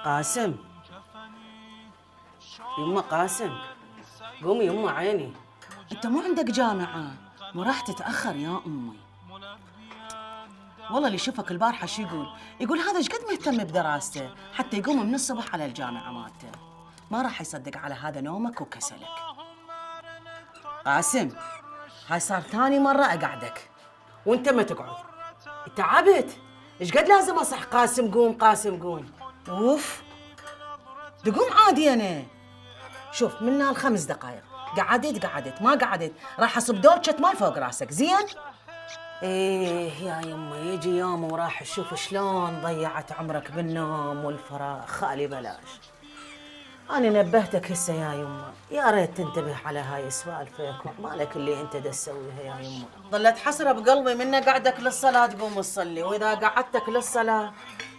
قاسم، يما قاسم، قومي يما عيني. انت مو عندك جامعة؟ مو راح تتأخر يا أمي. والله اللي شوفك البارحة شو يقول؟ يقول هذا ايش قد مهتم بدراسته حتى يقوم من الصبح على الجامعة مالته. ما راح يصدق على هذا نومك وكسلك. قاسم، هاي صار ثاني مرة أقعدك وانت ما تقعد. تعبت. ايش قد لازم اصح قاسم قوم قاسم قوم؟ اوف، تقوم عادي انا. شوف من هالخمس دقائق قعدت ما قعدت راح اصب دولشة ماي فوق راسك، زين؟ ايه يا يما يجي يوم وراح تشوف شلون ضيعت عمرك بالنوم والفراغ. خالي بلاش. أنا نبهتك هسه يا يما، يا ريت تنتبه على هاي سوالفك مالك اللي أنت دا تسويها يا يما. ظلت حسرة بقلبي من قعدك للصلاة تقوم تصلي، وإذا قعدتك للصلاة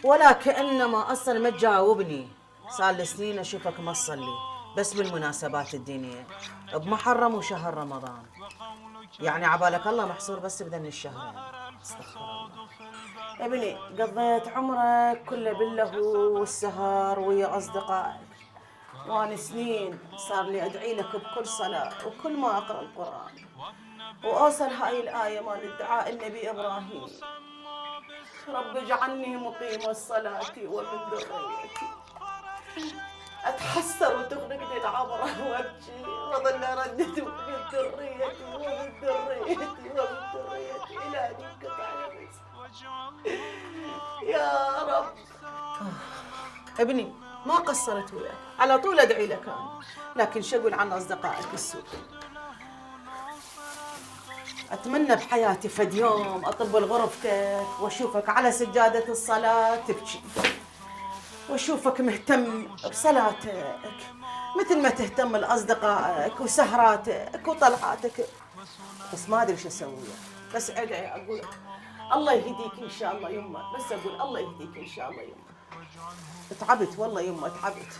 ولا كأنما أصلا ما تجاوبني. صار لي سنين أشوفك ما تصلي بس بالمناسبات الدينية بمحرم وشهر رمضان. يعني عبالك الله محصور بس بذن الشهر. استغفر الله. ابني قضيت عمرك كله باللهو والسهر ويا أصدقائك، وأنا سنين صار لي أدعي لك بكل صلاة وكل ما أقرأ القرآن وأوصل هاي الآية مال الدعاء النبي إبراهيم: رب اجعلني مقيم الصلاة ومن ذريتي. أتحسر وتغرقني العبرة وأبكي وأظل أردد من ذريتي ومن ذريتي ومن ذريتي إلى أن ينقطع نفسي. يا رب. ابني ما قصرت وياك، على طول أدعي لك أنا، لكن شو أقول عن أصدقائك السوء؟ أتمنى بحياتي فد يوم أطب لغرفتك وأشوفك على سجادة الصلاة تبكي، وأشوفك مهتم بصلاتك مثل ما تهتم لأصدقائك وسهراتك وطلعاتك. بس ما أدري شو أسوي، بس أدعي أقول الله يهديك إن شاء الله يمه، بس أقول الله يهديك إن شاء الله يمه. تعبت والله يمه تعبت.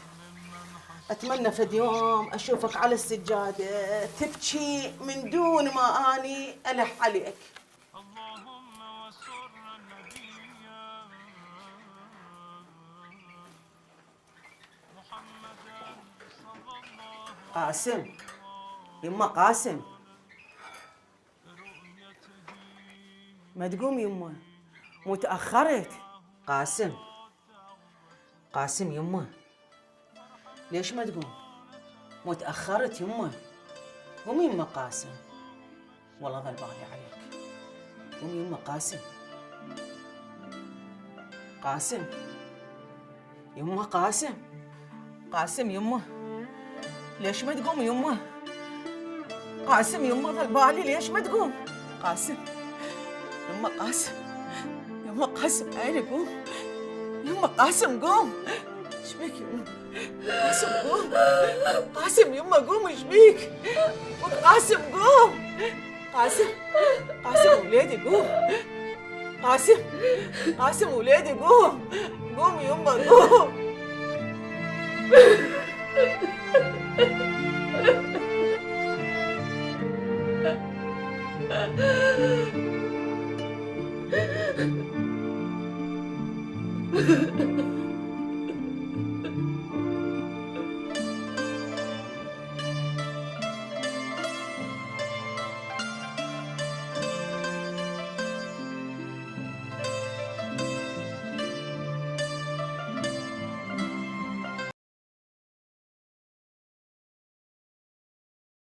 أتمنى فد يوم أشوفك على السجادة تبكي من دون ما أني ألح عليك. قاسم، يما قاسم، ما تقوم يما؟ مو تأخرت؟ قاسم، قاسم يما، ليش ما تقوم؟ مو تأخرت يما؟ قوم يما قاسم، والله ظل بالي عليك. قوم يما قاسم، قاسم يما قاسم، قاسم يما، ليش ما تقوم يما؟ قاسم يما ظل بالي ليش ما تقوم؟ قاسم يما قاسم، يما قاسم عيني قوم، يما قاسم قوم. ايش بيك يما؟ قاسم قوم، قاسم يما قوم ايش بيك؟ قاسم قوم، قاسم، قاسم وليدي قوم، قاسم، قاسم وليدي قوم، قوم يما قوم.